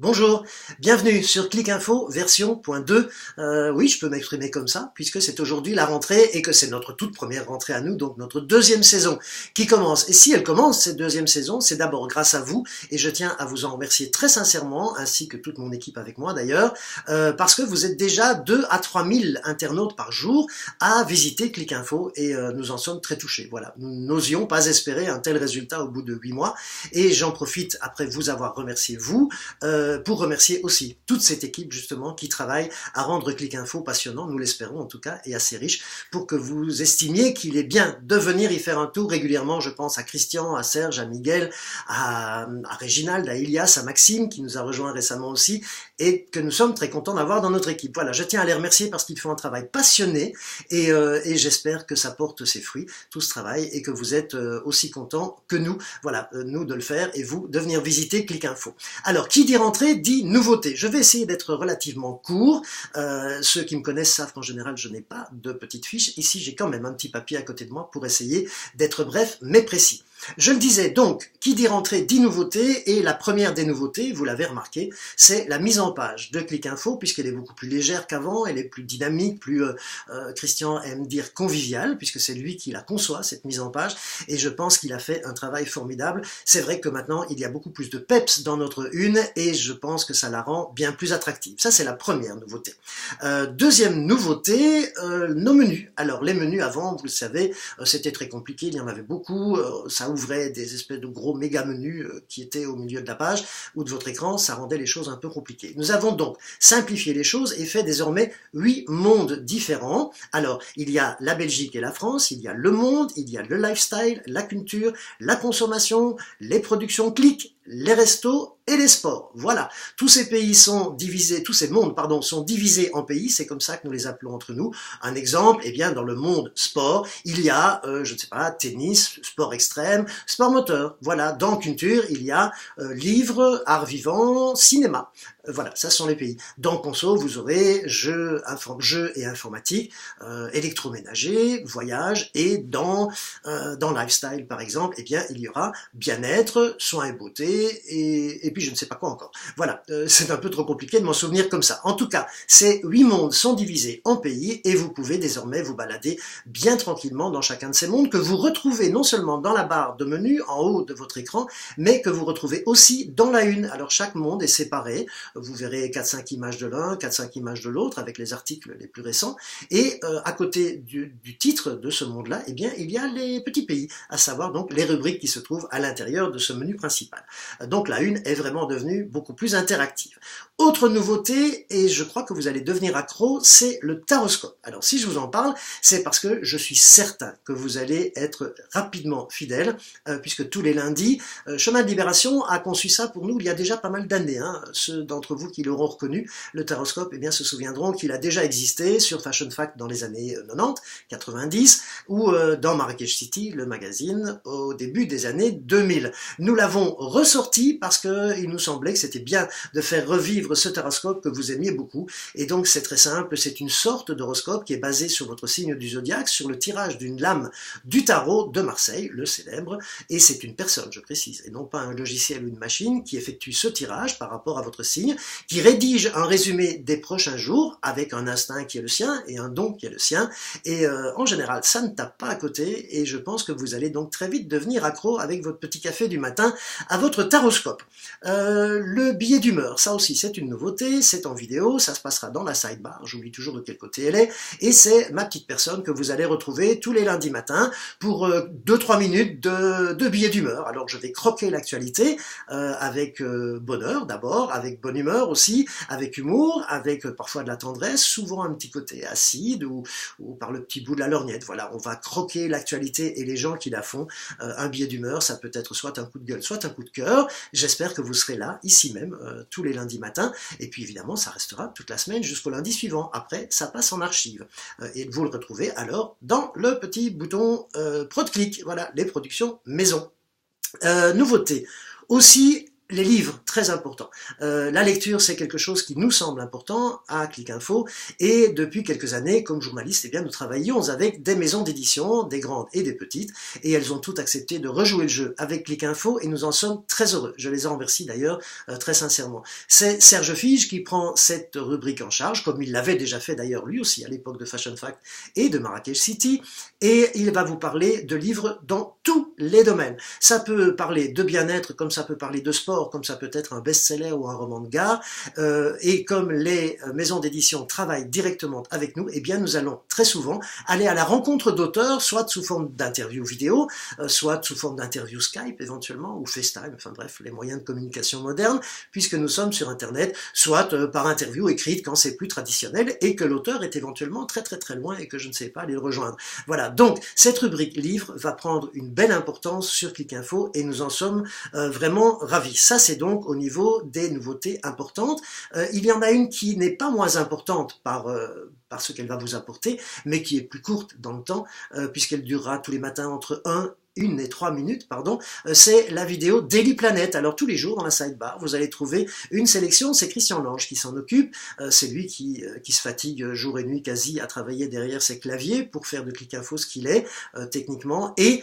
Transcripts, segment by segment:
Bonjour, bienvenue sur Clic Info version .2. Oui, je peux m'exprimer comme ça, puisque c'est aujourd'hui la rentrée et que c'est notre toute première rentrée à nous, donc notre deuxième saison qui commence. Et si elle commence, cette deuxième saison, c'est d'abord grâce à vous, et je tiens à vous en remercier très sincèrement, ainsi que toute mon équipe avec moi d'ailleurs, parce que vous êtes déjà 2 à 3 000 internautes par jour à visiter Clic Info, et nous en sommes très touchés. Voilà, nous n'osions pas espérer un tel résultat au bout de 8 mois, et j'en profite, après vous avoir remercié vous, pour remercier aussi toute cette équipe justement qui travaille à rendre Clic Info passionnant, nous l'espérons en tout cas, et assez riche, pour que vous estimiez qu'il est bien de venir y faire un tour régulièrement. Je pense à Christian, à Serge, à Miguel, à Réginald, à Ilias, à Maxime qui nous a rejoint récemment aussi et que nous sommes très contents d'avoir dans notre équipe. Voilà, je tiens à les remercier parce qu'ils font un travail passionné et j'espère que ça porte ses fruits, tout ce travail, et que vous êtes aussi contents que nous, voilà, nous de le faire et vous de venir visiter Clic Info. Alors, qui dit rentrée dit nouveauté. Je vais essayer d'être relativement court. Ceux qui me connaissent savent qu'en général, je n'ai pas de petites fiches. Ici, j'ai quand même un petit papier à côté de moi pour essayer d'être bref mais précis. Je le disais donc, qui dit rentrée dit nouveauté, et la première des nouveautés, vous l'avez remarqué, c'est la mise en page de Clic Info, puisqu'elle est beaucoup plus légère qu'avant, elle est plus dynamique, plus, Christian aime dire conviviale, puisque c'est lui qui la conçoit, cette mise en page, et je pense qu'il a fait un travail formidable. C'est vrai que maintenant, il y a beaucoup plus de peps dans notre une, et je pense que ça la rend bien plus attractive. Ça, c'est la première nouveauté. Deuxième nouveauté, nos menus. Alors, les menus, avant, vous le savez, c'était très compliqué, il y en avait beaucoup, ça ouvrait des espèces de gros méga menus qui étaient au milieu de la page ou de votre écran, ça rendait les choses un peu compliquées. Nous avons donc simplifié les choses et fait désormais 8 mondes différents. Alors, il y a la Belgique et la France, il y a le monde, il y a le lifestyle, la culture, la consommation, les productions Clic, les restos et les sports. Voilà, tous ces pays sont divisés, tous ces mondes, pardon, sont divisés en pays, c'est comme ça que nous les appelons entre nous. Un exemple, eh bien, dans le monde sport, il y a, je ne sais pas, tennis, sport extrême, sport moteur. Voilà, dans culture, il y a livres, art vivant, cinéma. Voilà, ça sont les pays. Dans conso, vous aurez jeux et informatique, électroménager, voyage, et dans lifestyle, par exemple, eh bien, il y aura bien-être, soins et beauté, et puis je ne sais pas quoi encore. Voilà, c'est un peu trop compliqué de m'en souvenir comme ça. En tout cas, ces 8 mondes sont divisés en pays, et vous pouvez désormais vous balader bien tranquillement dans chacun de ces mondes, que vous retrouvez non seulement dans la barre de menu, en haut de votre écran, mais que vous retrouvez aussi dans la une. Alors chaque monde est séparé, vous verrez 4-5 images de l'un, 4-5 images de l'autre, avec les articles les plus récents, et à côté du titre de ce monde-là, eh bien, il y a les petits pays, à savoir donc les rubriques qui se trouvent à l'intérieur de ce menu principal. Donc la une est vraiment devenue beaucoup plus interactive. Autre nouveauté, et je crois que vous allez devenir accro, c'est le taroscope. Alors si je vous en parle, c'est parce que je suis certain que vous allez être rapidement fidèle, puisque tous les lundis, Chemin de Libération a conçu ça pour nous il y a déjà pas mal d'années. Ceux d'entre vous qui l'auront reconnu, le taroscope, eh bien, se souviendront qu'il a déjà existé sur Fashion Fact dans les années 90, 90, ou dans Marrakech City, le magazine, au début des années 2000. Nous l'avons ressorti parce qu'il nous semblait que c'était bien de faire revivre ce taroscope que vous aimiez beaucoup, et donc c'est très simple, c'est une sorte d'horoscope qui est basé sur votre signe du zodiaque, sur le tirage d'une lame du tarot de Marseille, le célèbre, et c'est une personne, je précise, et non pas un logiciel ou une machine qui effectue ce tirage par rapport à votre signe, qui rédige un résumé des prochains jours avec un instinct qui est le sien et un don qui est le sien, et en général ça ne tape pas à côté, et je pense que vous allez donc très vite devenir accro avec votre petit café du matin à votre taroscope. Le billet d'humeur, ça aussi c'est une nouveauté, c'est en vidéo, ça se passera dans la sidebar, j'oublie toujours de quel côté elle est, et c'est ma petite personne que vous allez retrouver tous les lundis matins pour 2-3 minutes de billet d'humeur. Alors je vais croquer l'actualité avec bonheur d'abord, avec bonne humeur aussi, avec humour, avec parfois de la tendresse, souvent un petit côté acide ou par le petit bout de la lorgnette. Voilà, on va croquer l'actualité et les gens qui la font. Un billet d'humeur, ça peut être soit un coup de gueule, soit un coup de cœur. J'espère que vous serez là, ici même, tous les lundis matins, et puis évidemment ça restera toute la semaine jusqu'au lundi suivant. Après, ça passe en archive, et vous le retrouvez alors dans le petit bouton Pro de Clic, voilà, les productions maison. Nouveauté, aussi Les livres, très important. La lecture, c'est quelque chose qui nous semble important à Clic Info, et depuis quelques années, comme journaliste, eh bien, nous travaillions avec des maisons d'édition, des grandes et des petites, et elles ont toutes accepté de rejouer le jeu avec Clic Info, et nous en sommes très heureux. Je les en remercie d'ailleurs très sincèrement. C'est Serge Fige qui prend cette rubrique en charge, comme il l'avait déjà fait d'ailleurs lui aussi à l'époque de Fashion Fact et de Marrakech City, et il va vous parler de livres dans tous les domaines. Ça peut parler de bien-être, comme ça peut parler de sport, comme ça peut être un best-seller ou un roman de gare, et comme les maisons d'édition travaillent directement avec nous, eh bien nous allons très souvent aller à la rencontre d'auteurs, soit sous forme d'interview vidéo, soit sous forme d'interview Skype éventuellement, ou FaceTime, enfin bref, les moyens de communication modernes, puisque nous sommes sur Internet, soit par interview écrite quand c'est plus traditionnel, et que l'auteur est éventuellement très loin et que je ne sais pas aller le rejoindre. Voilà, donc cette rubrique livre va prendre une belle importance sur Clic Info, et nous en sommes vraiment ravis. Ça, c'est donc au niveau des nouveautés importantes. Il y en a une qui n'est pas moins importante par ce qu'elle va vous apporter, mais qui est plus courte dans le temps, puisqu'elle durera tous les matins entre 1 et 3 minutes, pardon, c'est la vidéo Daily Planet. Alors tous les jours dans la sidebar, vous allez trouver une sélection, c'est Christian Lange qui s'en occupe, c'est lui qui se fatigue jour et nuit quasi à travailler derrière ses claviers pour faire de Clic Info ce qu'il est, techniquement, et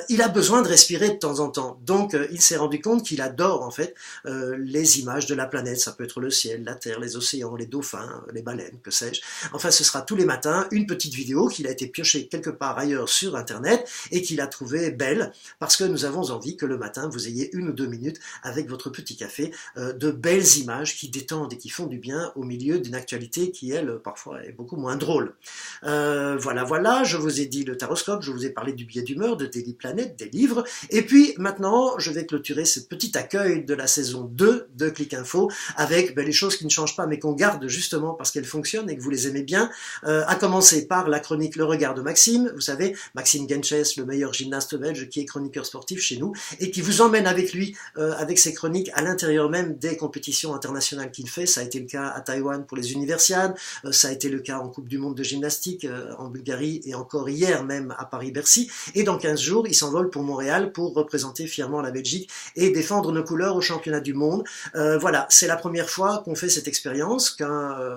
il a besoin de respirer de temps en temps, donc il s'est rendu compte qu'il adore en fait les images de la planète, ça peut être le ciel, la terre, les océans, les dauphins, les baleines, que sais-je, enfin ce sera tous les matins une petite vidéo qu'il a été piochée quelque part ailleurs sur internet et qu'il a trouvé belle, parce que nous avons envie que le matin vous ayez 1 ou 2 minutes avec votre petit café, de belles images qui détendent et qui font du bien au milieu d'une actualité qui, elle, parfois est beaucoup moins drôle. Voilà, je vous ai dit le taroscope, je vous ai parlé du billet d'humeur, de Daily Planet, des livres, et puis maintenant je vais clôturer ce petit accueil de la saison 2 de Clic Info avec les choses qui ne changent pas mais qu'on garde justement parce qu'elles fonctionnent et que vous les aimez bien, à commencer par la chronique Le Regard de Maxime, vous savez, Maxime Genches, le meilleur gymnaste belge qui est chroniqueur sportif chez nous et qui vous emmène avec lui, avec ses chroniques à l'intérieur même des compétitions internationales qu'il fait. Ça a été le cas à Taïwan pour les Universiades, ça a été le cas en Coupe du Monde de gymnastique en Bulgarie et encore hier même à Paris-Bercy, et dans 15 jours il s'envole pour Montréal pour représenter fièrement la Belgique et défendre nos couleurs au championnat du monde. Voilà, c'est la première fois qu'on fait cette expérience, qu'un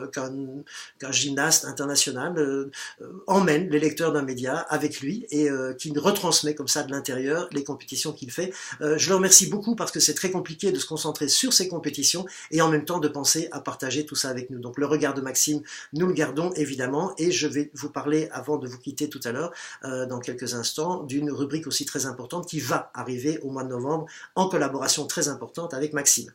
gymnaste international emmène les lecteurs d'un média avec lui et qui retransmet comme ça de l'intérieur les compétitions qu'il fait. Je le remercie beaucoup parce que c'est très compliqué de se concentrer sur ces compétitions et en même temps de penser à partager tout ça avec nous. Donc le regard de Maxime, nous le gardons évidemment, et je vais vous parler avant de vous quitter tout à l'heure, dans quelques instants, d'une rubrique aussi très importante qui va arriver au mois de novembre en collaboration très importante avec Maxime.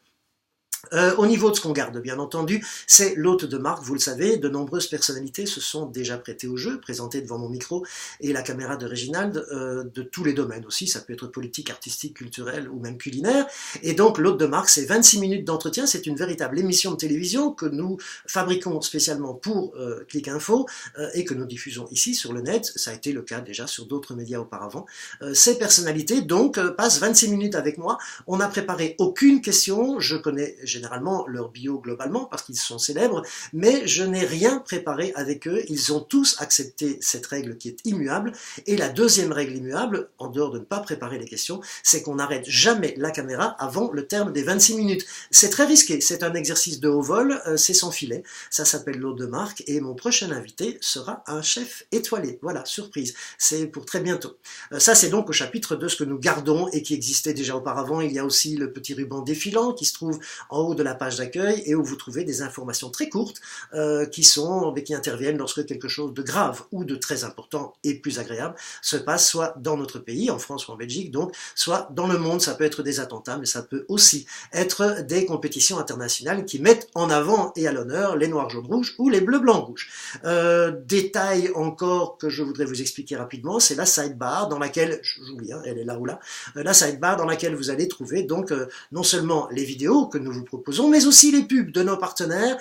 Au niveau de ce qu'on garde, bien entendu, c'est l'hôte de marque, vous le savez, de nombreuses personnalités se sont déjà prêtées au jeu, présentées devant mon micro et la caméra de Réginald, de tous les domaines aussi, ça peut être politique, artistique, culturel ou même culinaire, et donc l'hôte de marque, c'est 26 minutes d'entretien, c'est une véritable émission de télévision que nous fabriquons spécialement pour Clic Info et que nous diffusons ici sur le net, ça a été le cas déjà sur d'autres médias auparavant. Ces personnalités donc passent 26 minutes avec moi, on n'a préparé aucune question, je connais généralement leur bio globalement parce qu'ils sont célèbres, mais je n'ai rien préparé avec eux, ils ont tous accepté cette règle qui est immuable, et la deuxième règle immuable, en dehors de ne pas préparer les questions, c'est qu'on n'arrête jamais la caméra avant le terme des 26 minutes. C'est très risqué, c'est un exercice de haut vol, c'est sans filet, ça s'appelle l'hôte de marque, et mon prochain invité sera un chef étoilé, voilà, surprise, c'est pour très bientôt. Ça c'est donc au chapitre de ce que nous gardons et qui existait déjà auparavant. Il y a aussi le petit ruban défilant qui se trouve en haut de la page d'accueil et où vous trouvez des informations très courtes qui interviennent lorsque quelque chose de grave ou de très important et plus agréable se passe soit dans notre pays, en France ou en Belgique, donc soit dans le monde. Ça peut être des attentats, mais ça peut aussi être des compétitions internationales qui mettent en avant et à l'honneur les noirs, jaunes, rouges ou les bleus, blancs, rouges. Détail encore que je voudrais vous expliquer rapidement, c'est la sidebar dans laquelle, j'oublie, elle est là ou là, la sidebar dans laquelle vous allez trouver donc non seulement les vidéos que nous vous proposons, proposons, mais aussi les pubs de nos partenaires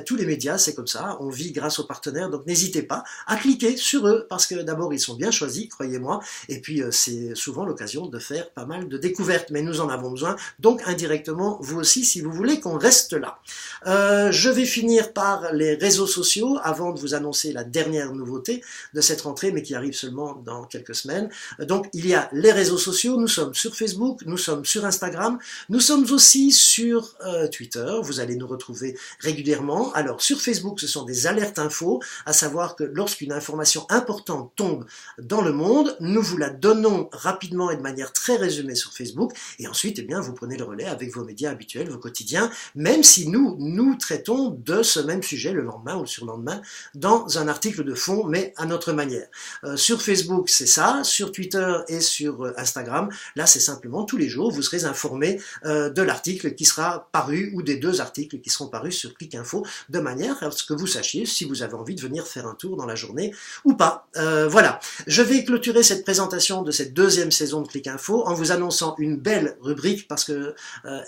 tous les médias, c'est comme ça, on vit grâce aux partenaires, donc n'hésitez pas à cliquer sur eux, parce que d'abord ils sont bien choisis, croyez-moi, et puis c'est souvent l'occasion de faire pas mal de découvertes, mais nous en avons besoin, donc indirectement, vous aussi, si vous voulez qu'on reste là. Je vais finir par les réseaux sociaux, avant de vous annoncer la dernière nouveauté de cette rentrée, mais qui arrive seulement dans quelques semaines. Donc il y a les réseaux sociaux, nous sommes sur Facebook, nous sommes sur Instagram, nous sommes aussi sur Twitter, vous allez nous retrouver régulièrement. Alors sur Facebook, ce sont des alertes infos, à savoir que lorsqu'une information importante tombe dans le monde, nous vous la donnons rapidement et de manière très résumée sur Facebook, et ensuite, eh bien, vous prenez le relais avec vos médias habituels, vos quotidiens, même si nous traitons de ce même sujet le lendemain ou le surlendemain dans un article de fond, mais à notre manière. Sur Facebook, c'est ça, sur Twitter et sur Instagram, là c'est simplement tous les jours, vous serez informé de l'article qui sera paru ou des deux articles qui seront parus sur Clic Info, de manière à ce que vous sachiez si vous avez envie de venir faire un tour dans la journée ou pas. Voilà, je vais clôturer cette présentation de cette deuxième saison de Clic Info en vous annonçant une belle rubrique parce que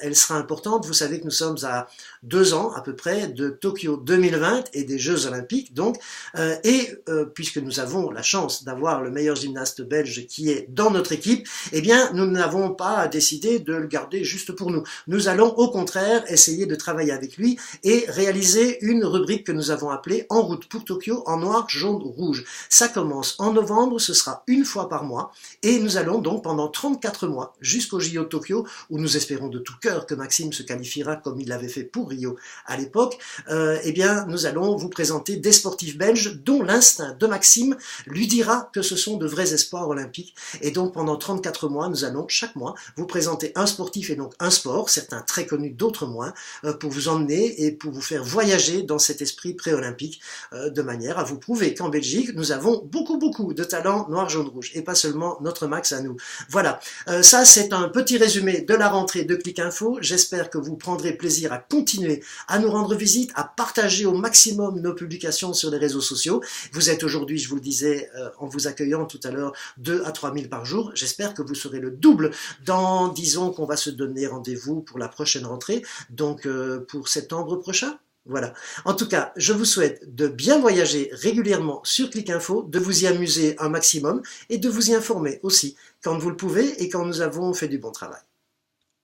elle sera importante. Vous savez que nous sommes à 2 ans à peu près de Tokyo 2020 et des Jeux Olympiques, donc, puisque nous avons la chance d'avoir le meilleur gymnaste belge qui est dans notre équipe, eh bien, nous n'avons pas décidé de le garder juste pour nous. Nous allons au contraire essayer de travailler avec lui et réaliser une rubrique que nous avons appelée En route pour Tokyo en noir, jaune, rouge. Ça commence en novembre, ce sera une fois par mois et nous allons donc pendant 34 mois jusqu'au JO de Tokyo où nous espérons de tout cœur que Maxime se qualifiera comme il l'avait fait pour Rio à l'époque, eh bien nous allons vous présenter des sportifs belges dont l'instinct de Maxime lui dira que ce sont de vrais espoirs olympiques et donc pendant 34 mois nous allons chaque mois vous présenter un sportif et donc un sport, certains très connus, d'autres moins, pour vous emmener et pour vous faire voyager dans cet esprit pré-olympique de manière à vous prouver qu'en Belgique nous avons beaucoup de talents noir, jaune, rouge et pas seulement notre Max à nous. Voilà, ça c'est un petit résumé de la rentrée de Clic Info. J'espère que vous prendrez plaisir à continuer à nous rendre visite, à partager au maximum nos publications sur les réseaux sociaux. Vous êtes aujourd'hui, je vous le disais en vous accueillant tout à l'heure, 2 à 3 000 par jour. J'espère que vous serez le double dans, disons qu'on va se donner rendez-vous pour la prochaine rentrée, donc pour septembre prochain. Voilà. En tout cas, je vous souhaite de bien voyager régulièrement sur Clic Info, de vous y amuser un maximum et de vous y informer aussi quand vous le pouvez et quand nous avons fait du bon travail.